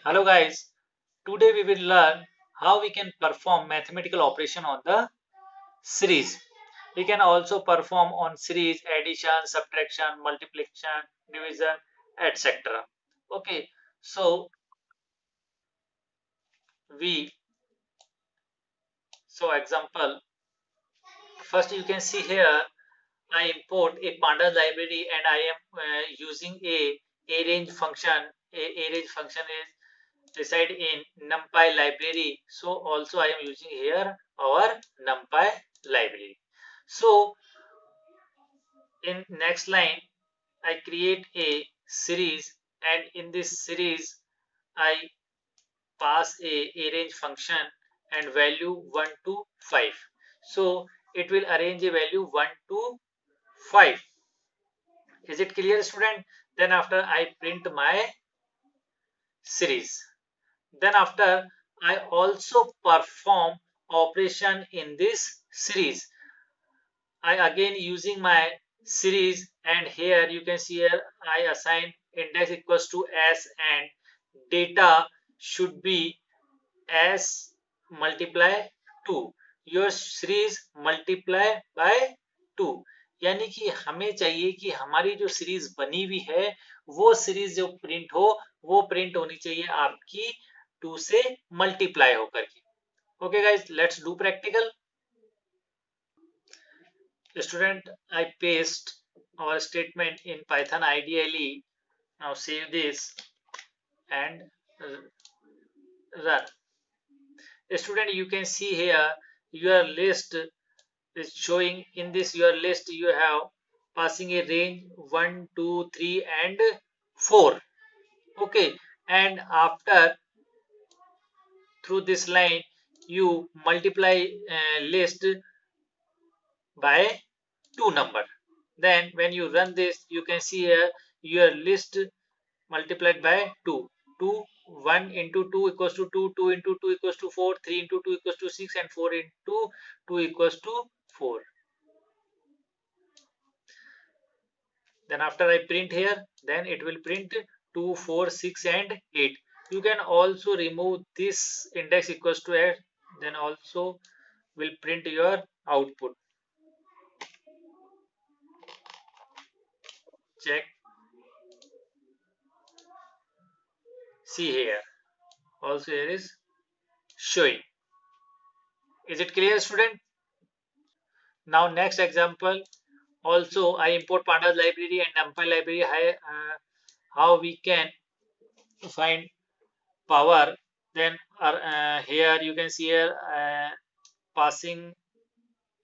Hello guys, today we will learn how we can perform mathematical operation on the series. We can also perform on series addition, subtraction, multiplication, division, etc. Okay, so we example, first you can see here I import a pandas library and I am using a range function. A range function is reside in numpy library, so also I am using here our numpy library. So in next line I create a series, and in this series I pass a range function and value 1 to 5. So it will arrange a value 1 to 5. Is it clear, student? Then after I print my series. Then after I also perform operation in this series. I again using my series, and here you can see here I assign index equals to s and data should be s multiply 2. Your series multiply by 2, यानी कि हमें चाहिए कि हमारी जो series बनी हुई है वो सीरीज जो प्रिंट हो वो प्रिंट होनी चाहिए आपकी 2 से मल्टीप्लाई होकर के. Okay guys, let's do practical. Student, I paste our statement in Python IDLE. Now save this and run. Student, you can see here your list is showing. In this your list you have passing a range 1, 2, 3 and 4. Okay, and after through this line you multiply list by 2 number. Then when you run this you can see here your list multiplied by 2. 2 1 into 2 equals to 2, 2 into 2 equals to 4, 3 into 2 equals to 6 and 4 into 2 equals to 4. Then after I print here, then it will print 2, 4, 6 and 8. You can also remove this index equals to 8, then also will print your output. Check. See here. Also here is showing. Is it clear, student? Now next example. Also I import pandas library and numpy library. How we can find power. Then here you can see here passing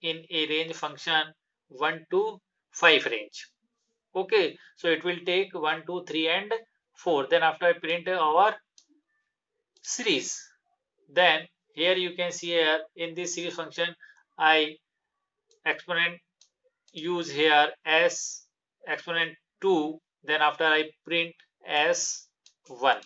in a range function 1 to 5 range. Okay, so it will take 1, 2, 3 and 4. Then after I print our series, then here you can see here in this series function I exponent use here s exponent 2, then after I print s1.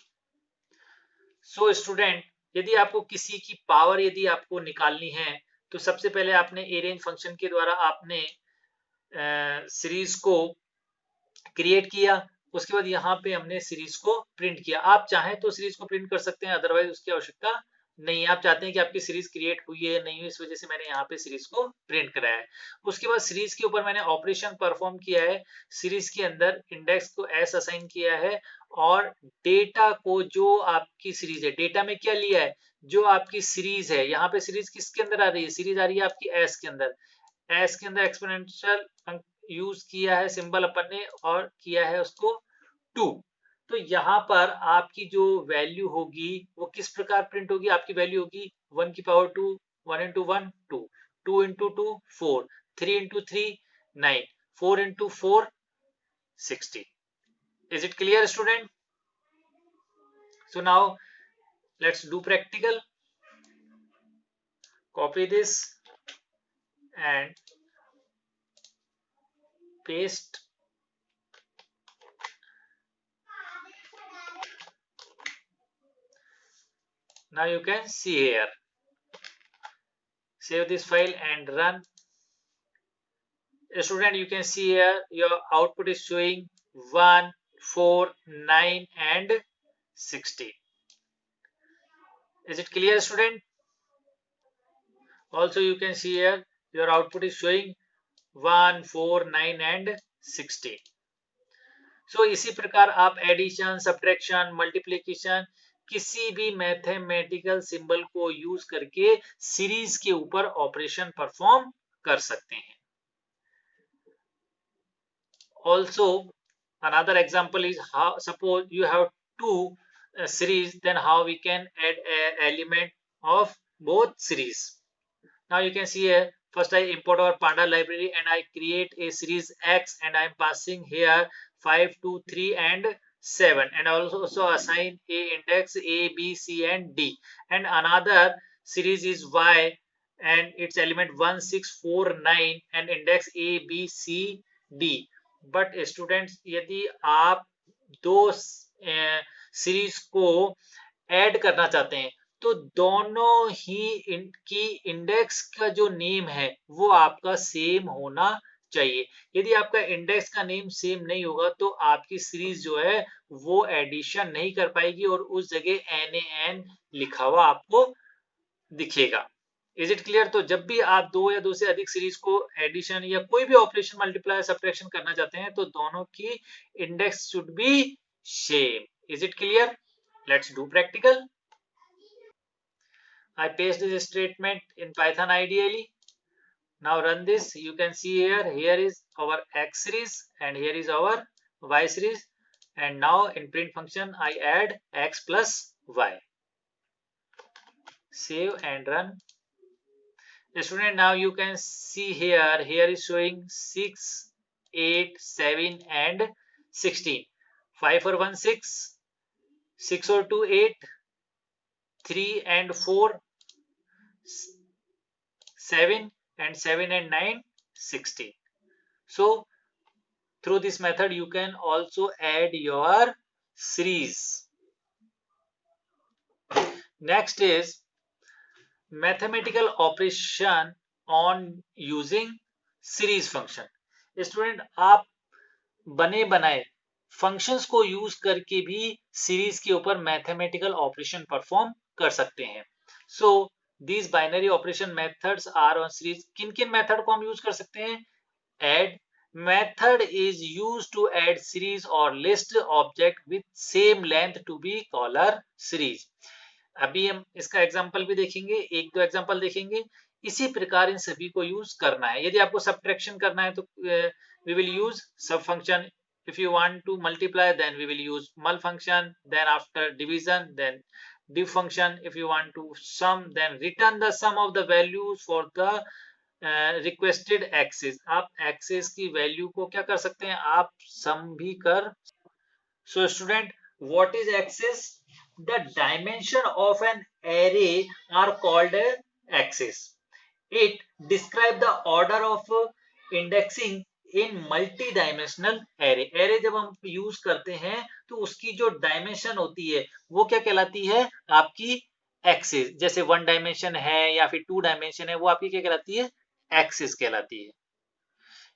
So student, यदि आपको किसी की power यदि आपको निकालनी है तो सबसे पहले आपने अरेंज फंक्शन के द्वारा आपने सीरीज को क्रिएट किया. उसके बाद यहाँ पे हमने सीरीज को प्रिंट किया. आप चाहें तो सीरीज को प्रिंट कर सकते हैं, अदरवाइज उसकी आवश्यकता नहीं. आप चाहते हैं कि आपकी सीरीज क्रिएट हुई है नहीं हुई, इस वजह से मैंने यहाँ पे सीरीज को प्रिंट कराया है. उसके बाद सीरीज के ऊपर मैंने ऑपरेशन परफॉर्म किया है. सीरीज के अंदर इंडेक्स को एस असाइन किया है और डेटा को जो आपकी सीरीज है, डेटा में क्या लिया है, जो आपकी सीरीज है. यहाँ पे सीरीज किसके अंदर आ रही है, सीरीज आ रही है आपकी एस के अंदर. एस के अंदर एक्सपोनेंशियल यूज किया है सिंबल अपन ने और किया है उसको 2. तो यहाँ पर आपकी जो वैल्यू होगी वो किस प्रकार प्रिंट होगी, आपकी वैल्यू होगी 1 की power 2, 1 into 1 2, 2 into 2 4, 3 into 3 9, 4 into 4 60. Is it clear, student? So now let's do practical. Copy this and paste. Now you can see here. Save this file and run. Student, you can see here your output is showing 1, 4, 9 and 60. Is it clear, student? Also you can see here your output is showing 1, 4, 9 and 16. सो इसी प्रकार आप addition, subtraction, multiplication किसी भी mathematical symbol को use करके series के ऊपर operation perform कर सकते हैं. Also another example is how, suppose you have two series, then how we can add an element of both series. Now you can see here, first I import our Panda library and I create a series X and I am passing here 5, 2, 3 and 7, and also assign a index A, B, C and D, and another series is Y and its element 1, 6, 4, 9 and index A, B, C, D. But students यदि आप दो series को add करना चाहते हैं तो दोनों ही इनकी इंडेक्स का जो नेम है वो आपका सेम होना चाहिए. यदि आपका इंडेक्स का नेम सेम नहीं होगा तो आपकी सीरीज जो है वो एडिशन नहीं कर पाएगी और उस जगह NaN लिखा हुआ आपको दिखेगा. Is it clear? तो जब भी आप दो या दो से अधिक सीरीज को एडिशन या कोई भी ऑपरेशन मल्टीप्लाई सब्ट्रैक्शन करना चाहते हैं तो दोनों की index should be same. Is it clear? Let's do practical. I paste this statement in Python ideally. Now run this. You can see here is our X series and here is our Y series, and now in print function I add X plus Y. Save and run. Student, now you can see here is showing 6, 8, 7 and 16. 5 or 1, 6, 6 or 2, 8, 3 and 4, 7 and 7 and 9, 16. So through this method you can also add your series. Next is mathematical operation on using series function. Student, आप बने बनाए functions को use करके भी series के ऊपर mathematical operation perform कर सकते हैं. So these binary operation methods are on series. किन किन मेथड को हम यूज कर सकते हैं? Add method is use to add series और list object with same length to be caller series. अभी हम इसका एग्जांपल भी देखेंगे, एक दो एग्जांपल देखेंगे. इसी प्रकार इन सभी को यूज करना है. यदि आपको सब्ट्रैक्शन करना है तो वी विल यूज सब function. if you want to multiply then we will use mul function, then after division then div function. if you want to sum then return the sum of the values for the requested axis. आप axis की value को क्या कर सकते हैं? आप सम भी कर. so student, what is axis? The dimension of an array are called axis. It describe the order of indexing in multi dimensional array. Array जब हम यूज करते हैं तो उसकी जो डायमेंशन होती है वो क्या कहलाती है? आपकी एक्सिस. जैसे 1 डायमेंशन है या फिर 2 डायमेंशन है, वो आपकी क्या कहलाती है? एक्सिस कहलाती है.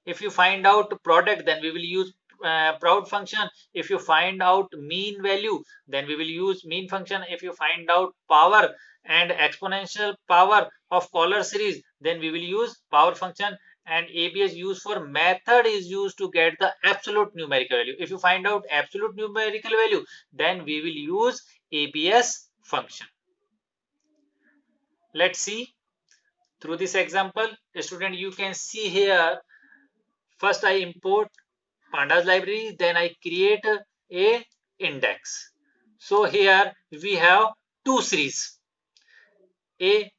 If you find out product then we will use proud function. if you find out mean value then we will use mean function. if you find out power and exponential power of Euler series then we will use power function. and ABS used for method is used to get the absolute numerical value. if you find out absolute numerical value then we will use ABS function. let's see through this example. Student, you can see here, first I import Pandas library, then I create a index. So here we have two series, a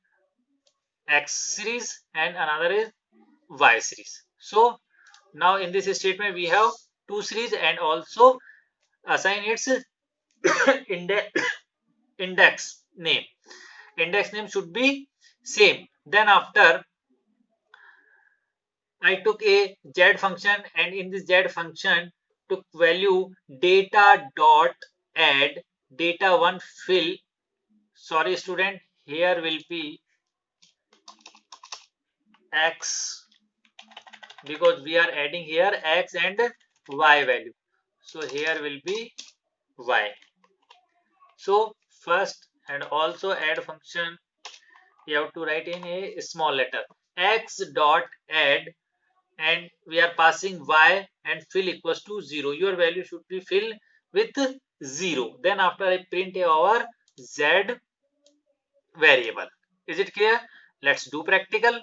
X series and another is Y series. So now in this statement we have two series and also assign its index name. Index name should be same. Then after I took a Z function and in this Z function took value data dot add data one fill. Sorry student, here will be X because we are adding here X and Y value. So here will be Y. So first and also add function you have to write in a small letter x dot add, and we are passing y and fill equals to 0. Your value should be filled with 0. Then after I print our z variable. Is it clear? Let's do practical.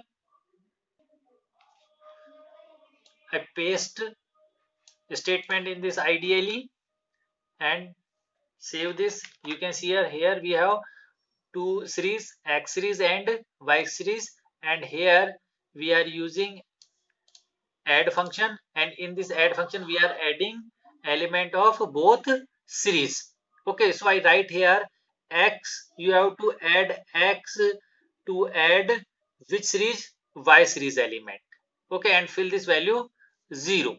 I paste statement in this ideally and save this. You can see here we have two series, x series and y series, and here we are using add function, and in this add function we are adding element of both series. Okay, so I write here x, you have to add x to add which series? Y series element. Okay, and fill this value 0.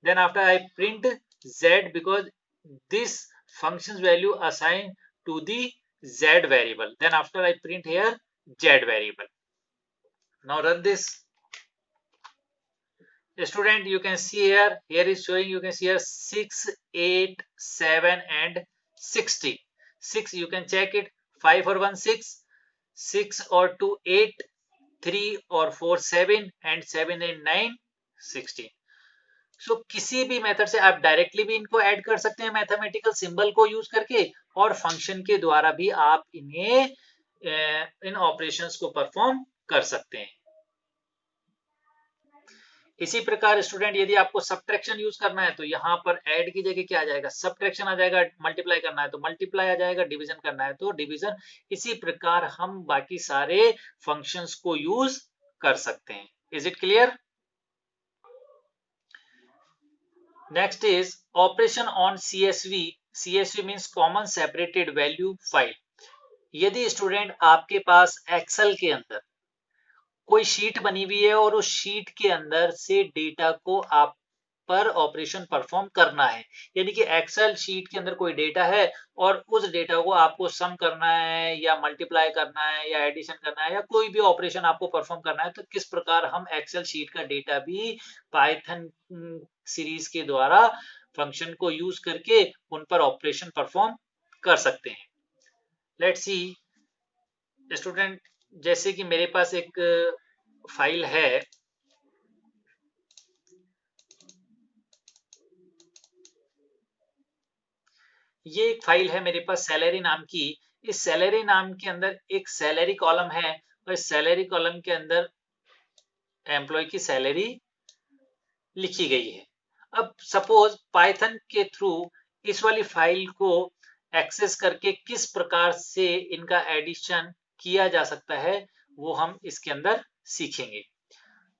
Then after I print z, because this function's value assigned to the z variable. Then after I print here z variable. Now run this. Student, you can see here is showing, you can see here 6, 8, 7 and 60. 6 you can check it, 5 or 1 6, 6 or 2 8, 3 or 4 7 and 7 and 9 16. सो किसी भी method से आप directly भी इनको add कर सकते हैं mathematical symbol को यूज करके, और फंक्शन के द्वारा भी आप इन्हें इन ऑपरेशंस को परफॉर्म कर सकते हैं। इसी प्रकार स्टूडेंट, यदि आपको सब्ट्रैक्शन यूज करना है तो यहाँ पर ऐड की जगह क्या आ जाएगा? सब्ट्रैक्शन आ जाएगा। मल्टीप्लाई करना है तो मल्टीप्लाई आ जाएगा, डिवीजन करना है तो डिवीजन। इसी प्रकार हम बाकी सारे फंक्शंस को यूज कर सकते हैं। Is it clear? Next is operation on CSV. CSV means common separated value file. यदि स्टूडेंट आपके पास एक्सेल के अंदर कोई शीट बनी हुई है और उस शीट के अंदर से डेटा को आप पर ऑपरेशन परफॉर्म करना है, यानी कि एक्सेल शीट के अंदर कोई डेटा है और उस डेटा को आपको सम करना है या मल्टीप्लाई करना है या एडिशन करना है या कोई भी ऑपरेशन आपको परफॉर्म करना है, तो किस प्रकार हम एक्सेल शीट का डेटा भी पाइथन सीरीज के द्वारा फंक्शन को यूज करके उन पर ऑपरेशन परफॉर्म कर सकते हैं। लेट्स सी स्टूडेंट, जैसे कि मेरे पास एक फाइल है, ये एक फाइल है मेरे पास सैलरी नाम की। इस सैलरी नाम के अंदर एक सैलरी कॉलम है और इस सैलरी कॉलम के अंदर एम्प्लॉय की सैलरी लिखी गई है। अब सपोज पाइथन के थ्रू इस वाली फाइल को एक्सेस करके किस प्रकार से इनका एडिशन किया जा सकता है वो हम इसके अंदर सीखेंगे।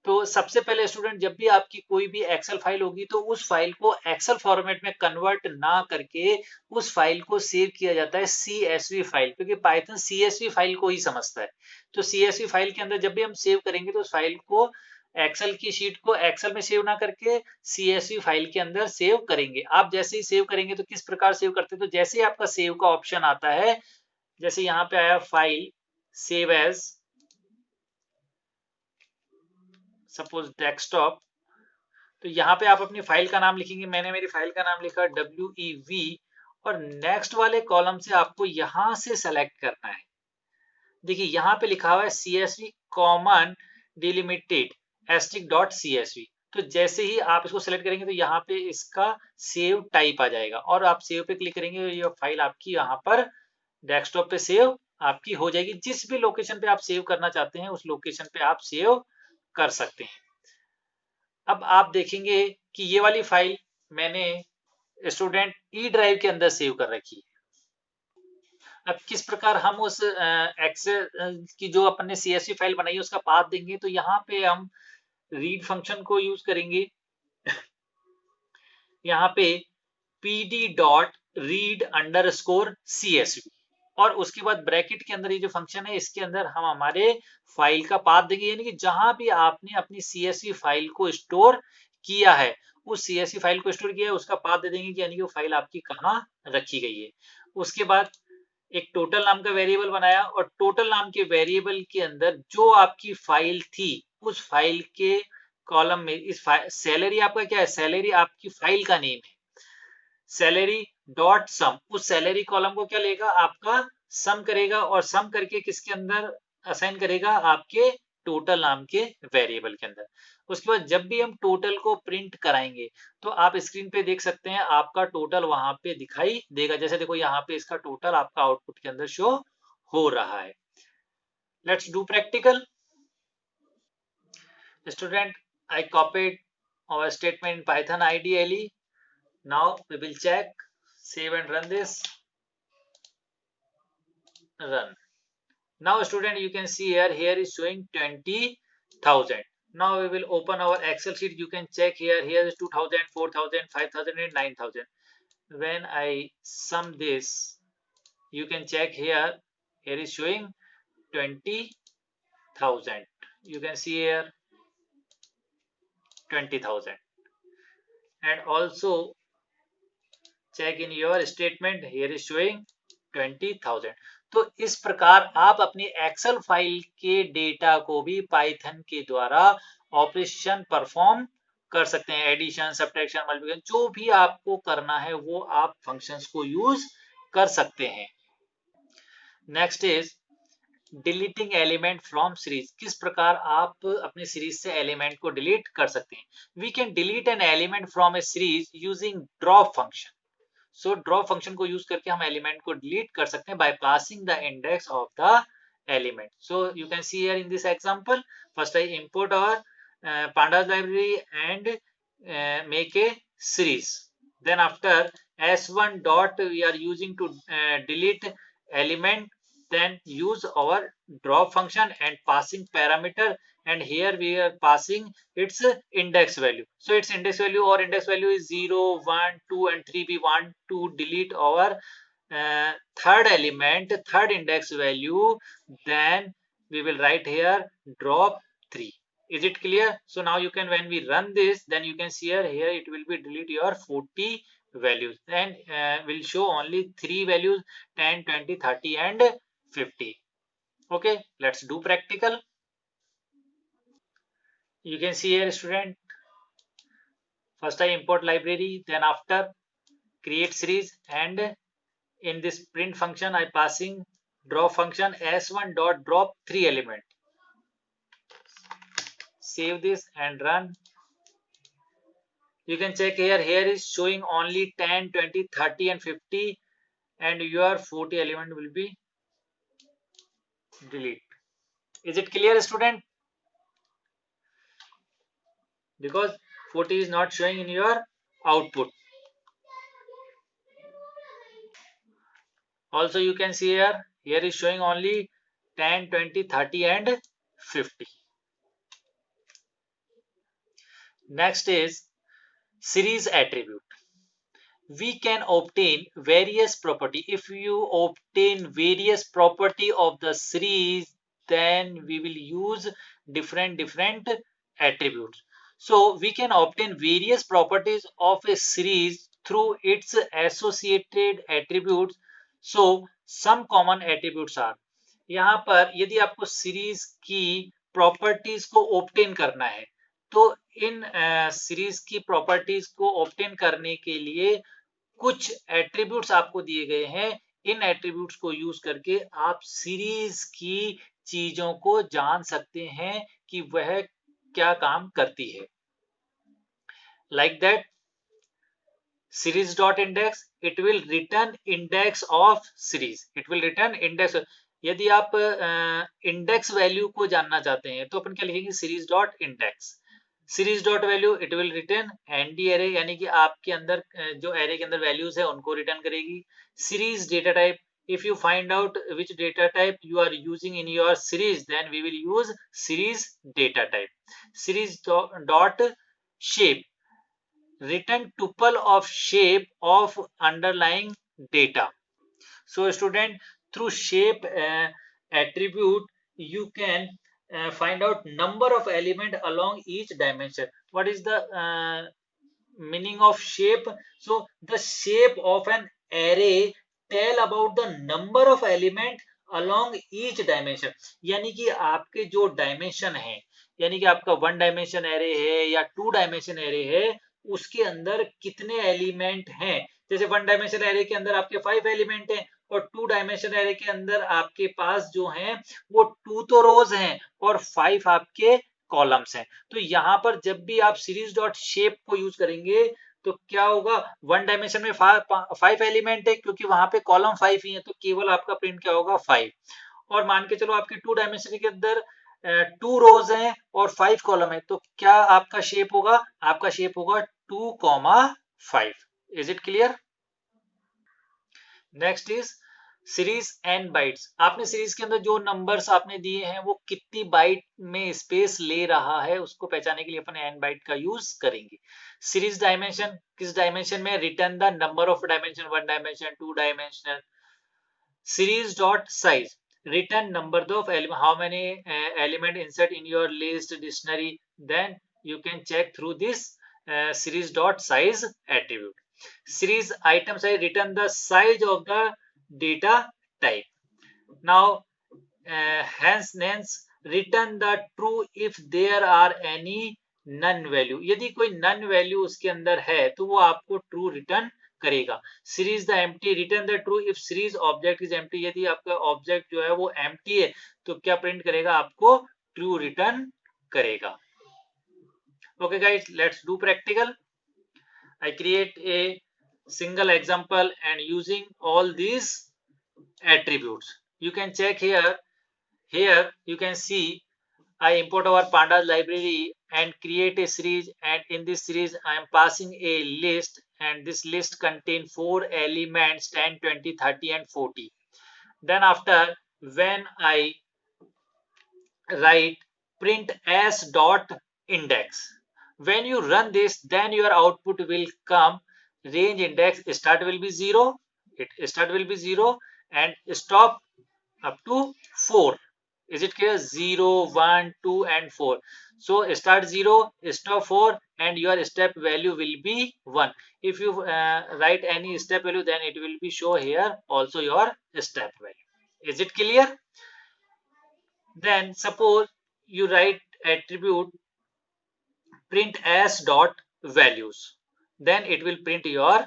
तो सबसे पहले स्टूडेंट, जब भी आपकी कोई भी एक्सेल फाइल होगी तो उस फाइल को एक्सेल फॉर्मेट में कन्वर्ट ना करके उस फाइल को सेव किया जाता है CSV फाइल, क्योंकि पाइथन CSV फाइल को ही समझता है। तो CSV फाइल के अंदर जब भी हम सेव करेंगे तो उस फाइल को, एक्सेल की शीट को एक्सेल में सेव ना करके CSV फाइल के अंदर सेव करेंगे। आप जैसे ही सेव करेंगे तो किस प्रकार सेव करते हैं, तो जैसे ही आपका सेव का ऑप्शन आता है, जैसे यहाँ पे आया file save as suppose desktop, तो यहाँ पे आप अपनी फाइल का नाम लिखेंगे। मैंने मेरी फाइल का नाम लिखा WEV और नेक्स्ट वाले कॉलम से आपको यहाँ से सेलेक्ट करना है। देखिए यहाँ पे लिखा हुआ है CSV कॉमन डिलिमिटेड *CSV। तो जैसे ही आप इसको सेलेक्ट करेंगे तो यहाँ पे इसका सेव टाइप आ जाएगा और आप सेव पे क्लिक करेंगे तो ये फाइल आपकी यहाँ पर डेस्कटॉप पे सेव आपकी हो जाएगी। जिस भी लोकेशन पे आप सेव करना चाहते हैं उस लोकेशन पे आप सेव कर सकते हैं। अब आप देखेंगे कि ये वाली फाइल मैंने स्टूडेंट E ड्राइव के अंदर सेव कर रखी है। अब किस प्रकार हम उस एक्सेल की जो अपन ने CSV फाइल बनाई है उसका पाथ देंगे, तो यहाँ पे हम रीड फंक्शन को यूज करेंगे। यहाँ पे pd.read_CSV और उसके बाद ब्रैकेट के अंदर ये जो फंक्शन है इसके अंदर हम हमारे फाइल का पाथ देंगे, यानी कि जहां भी आपने अपनी CSV फाइल को स्टोर किया है उस CSV फाइल को स्टोर किया है उसका पाथ दे देंगे, यानी कि वो फाइल आपकी कहाँ रखी गई है। उसके बाद एक टोटल नाम का वेरिएबल बनाया और टोटल नाम के वेरिएबल के अंदर जो आपकी फाइल थी उस फाइल के कॉलम में इस सैलरी आपका क्या है, सैलरी आपकी फाइल का नेम है, सैलरी डॉट सम, उस सैलरी कॉलम को क्या लेगा, आपका सम करेगा और सम करके किसके अंदर असाइन करेगा, आपके टोटल नाम के वेरिएबल के अंदर। उसके बाद जब भी हम टोटल को प्रिंट कराएंगे तो आप स्क्रीन पे देख सकते हैं आपका टोटल वहां पे दिखाई देगा। जैसे देखो यहाँ पे इसका टोटल आपका आउटपुट के अंदर शो हो रहा है। Let's do practical. Student, I copied our statement in Python ideally. Now we will check, save and run this. Run. Now student, you can see here is showing 20,000. Now we will open our Excel sheet. You can check here is 2,000, 4,000, 5,000 and 9,000. When I sum this, you can check here is showing 20,000. You can see here 20,000. And also check in your statement, here is showing 20,000. तो इस प्रकार आप अपनी Excel file के data को भी Python के द्वारा ऑपरेशन परफॉर्म कर सकते हैं। एडिशन, सब्ट्रैक्शन, मल्टीप्लिकेशन, जो भी आपको करना है वो आप फंक्शंस को यूज कर सकते हैं। Next is deleting element from series. किस प्रकार आप अपने सीरीज से एलिमेंट को डिलीट कर सकते हैं। We can delete an element from a series using drop function. So drop function को यूज करके हम एलिमेंट को डिलीट कर सकते हैं by passing the index of the element. So you can see here in this example, first I import our pandas library and make a series. Then after s1 dot we are using to delete element, then use our drop function and passing parameter, and here we are passing its index value. So its index value or index value is 0, 1, 2 and 3. We want to delete our third element, third index value, then we will write here drop 3. Is it clear? So now you can, when we run this, then you can see here it will be delete your 40 values and will show only 3 values, 10, 20, 30 and 50. Okay, let's do practical. You can see here student, first I import library, then after create series, and in this print function I passing drop function s1 dot drop 3 element. Save this and run. You can check here is showing only 10, 20, 30 and 50, and your 40 element will be delete. Is it clear student? Because 40 is not showing in your output. Also you can see here is showing only 10, 20, 30 and 50. Next is series attribute. We can obtain various property. If you obtain various property of the series, then we will use different attributes. So we can obtain various properties of a series through its associated attributes. So some common attributes are, यहाँ पर यदि आपको series की properties को obtain करना है तो in series की प्रॉपर्टीज को ऑब्टेन करने के लिए कुछ एट्रीब्यूट्स आपको दिए गए हैं। इन एट्रीब्यूट्स को यूज करके आप सीरीज की चीजों को जान सकते हैं कि वह क्या काम करती है। Like that series dot index, it will return index of series. It will return index. यदि आप इंडेक्स वैल्यू को जानना चाहते हैं तो अपन क्या लिखेंगे, series dot index. Series dot value it will return ND array, यानी कि आपके अंदर जो एरे के अंदर वैल्यूज है उनको रिटर्न करेगी। Series data type, if you find out which data type you are using in your series, then we will use series data type. Series dot shape, return tuple of shape of underlying data. So student, through shape attribute you can find out number of element along each dimension. What is the meaning of shape? So the shape of an array tell about the number of element along each dimension. यानी कि आपके जो dimension है, यानी कि आपका 1 dimension array है या 2 डायमेंशन एरे है, उसके अंदर कितने एलिमेंट हैं। जैसे 1 डायमेंशन एरे के अंदर आपके 5 एलिमेंट हैं और 2 डायमेंशन एरे के अंदर आपके पास जो हैं वो 2 तो रोज हैं और 5 आपके कॉलम्स हैं। तो यहाँ पर जब भी आप सीरीज डॉट शेप को यूज करेंगे तो क्या होगा, 1 डायमेंशन में 5 एलिमेंट है क्योंकि वहां पे कॉलम 5 ही है, तो केवल आपका प्रिंट क्या होगा 5। और मान के चलो आपके 2 डायमेंशन के अंदर 2 रोज हैं और 5 कॉलम है, तो क्या आपका शेप होगा, आपका शेप होगा 2,5। Is it clear? Next is series N bytes. आपने सीरीज के अंदर जो नंबर्स आपने दिए हैं वो कितनी बाइट में स्पेस ले रहा है उसको पहचानने के लिए अपन एन बाइट का यूज करेंगे। सीरीज डायमेंशन, किस डायमेंशन में, return the number of dimension, 1 dimension, 2 dimension. Series dot size, return number of element, how many element insert in your list dictionary. Then you can check through this series dot size attribute. Series item size, return the size of the data type. Now hence return the true if there are any none value. यदि कोई none value उसके अंदर है तो वो आपको true return करेगा। Series the empty, return the true if series object is empty. यदि आपका ऑब्जेक्ट जो है वो एम्प्टी है तो क्या प्रिंट करेगा, आपको ट्रू रिटर्न करेगा। Okay guys, let's do practical. I create a single example and using all these attributes. You can check here. Here you can see I import our pandas library and create a series, and in this series I am passing a list, and this list contain 4 elements 10, 20, 30 and 40. Then after, when I write print s dot index, when you run this then your output will come range index start will be 0, start will be 0 and stop up to 4. Is it clear? 0, 1, 2 and 4. So start 0, stop 4 and your step value will be 1. If you write any step value then it will be show here also your step value. Is it clear? Then suppose you write attribute print s dot values, then it will print your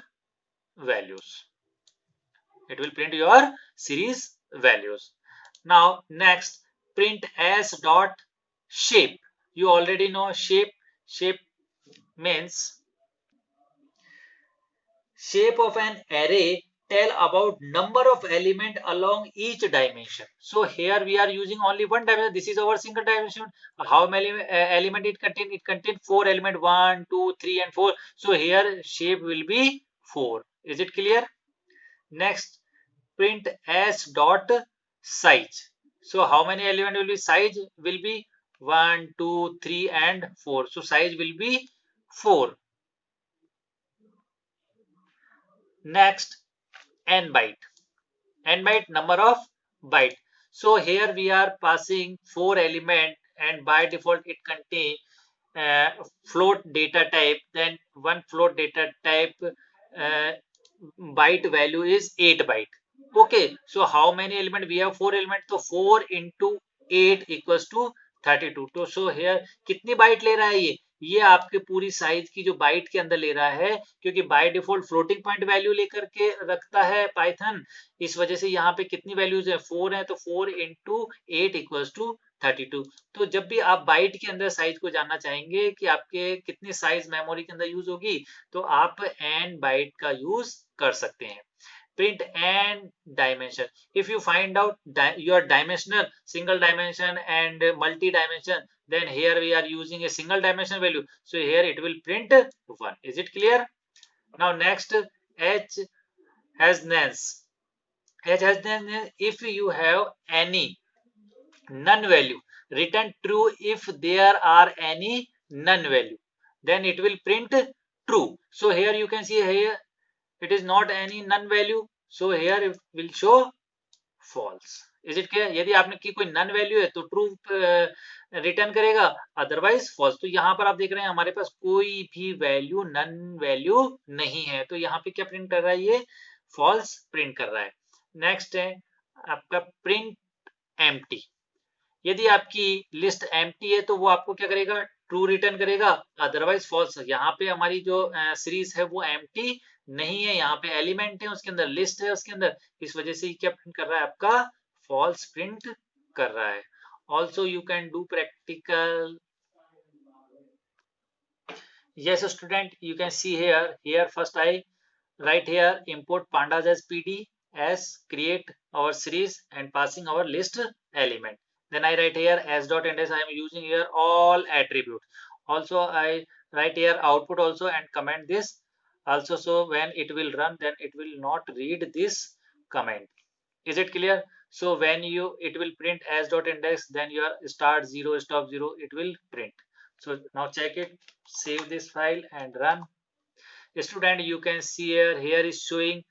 values. It will print your series values. Now next, print s dot shape. You already know shape. Shape means shape of an array tell about number of element along each dimension. So here we are using only one dimension. This is our single dimension. How many element it contain? It contain 4 element, 1, 2, 3 and 4. So here shape will be 4. Is it clear? Next, print s dot size. So how many element will be, size will be 1, 2, 3 and 4. So size will be 4. Next, n byte. N byte, number of byte. So here we are passing 4 element and by default it contain float data type. Then one float data type byte value is 8 byte. Okay, so how many element we have? 4 element, so 4 into 8 equals to 32. तो so here कितनी bite ले रहा है ये आपके पूरी size की जो बाइट के अंदर ले रहा है, क्योंकि by default floating point value लेकर के रखता है पाइथन। इस वजह से यहाँ पे कितनी वैल्यूज है, 4 है, तो 4 इंटू 8 इक्वल्स टू 32। तो जब भी आप बाइट के अंदर साइज को जानना चाहेंगे कि आपके कितनी साइज मेमोरी के अंदर यूज होगी, तो आप n बाइट का यूज कर सकते हैं। Print and dimension. If you find out your dimensional, single dimension and multi-dimension, then here we are using a single dimension value. So here it will print 1. Is it clear? Now next, h hasness. H hasness, if you have any none value, return true if there are any none value. Then it will print true. So here you can see here it is not any none value, so here it will show false. Is it clear? यदि आपने की कोई none value है तो true return करेगा, otherwise false. तो यहाँ पर आप देख रहे हैं हमारे पास कोई भी वैल्यू नन वैल्यू नहीं है, तो यहाँ पे क्या प्रिंट कर रहा है, ये फॉल्स प्रिंट कर रहा है। नेक्स्ट है आपका प्रिंट एम्प्टी। यदि आपकी लिस्ट एम्प्टी है तो वो आपको क्या करेगा, ट्रू रिटर्न करेगा, अदरवाइज फॉल्स। यहाँ पे हमारी जो सीरीज है वो एम्प्टी नहीं है, यहाँ पे एलिमेंट है उसके अंदर, लिस्ट है उसके अंदर, इस वजह से ये क्या प्रिंट कर रहा है आपका, फॉल्स प्रिंट कर रहा है। Also you can do practical. Yes, student, you can see here. Here first I write here import pandas as PD as create our series and passing our list element. Then I write here as dot index. I am using here all attributes. Also I write here output also and comment this. Also, so when it will run, then it will not read this comment. Is it clear? So when you it will print as dot index, then your start 0 stop 0 it will print. So now check it, save this file and run. Student, you can see here is showing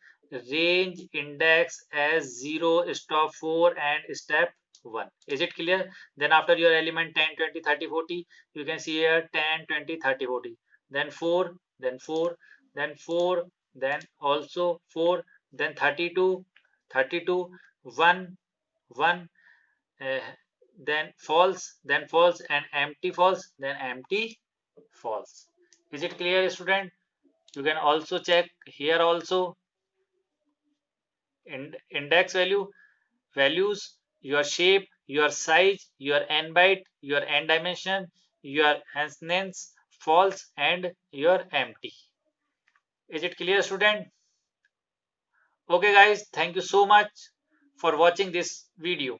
range index as 0 stop 4 and step 1. Is it clear? Then after your element 10 20 30 40, you can see here 10 20 30 40, then 4, then 4, then 4, then also 4, then 32 32, 1 1, uh, then false, and empty false, then empty false. Is it clear, student? You can also check here also index values, your shape, your size, your n byte, your n dimension, your hence false, and your empty. Is it clear, student? Okay guys, thank you so much for watching this video.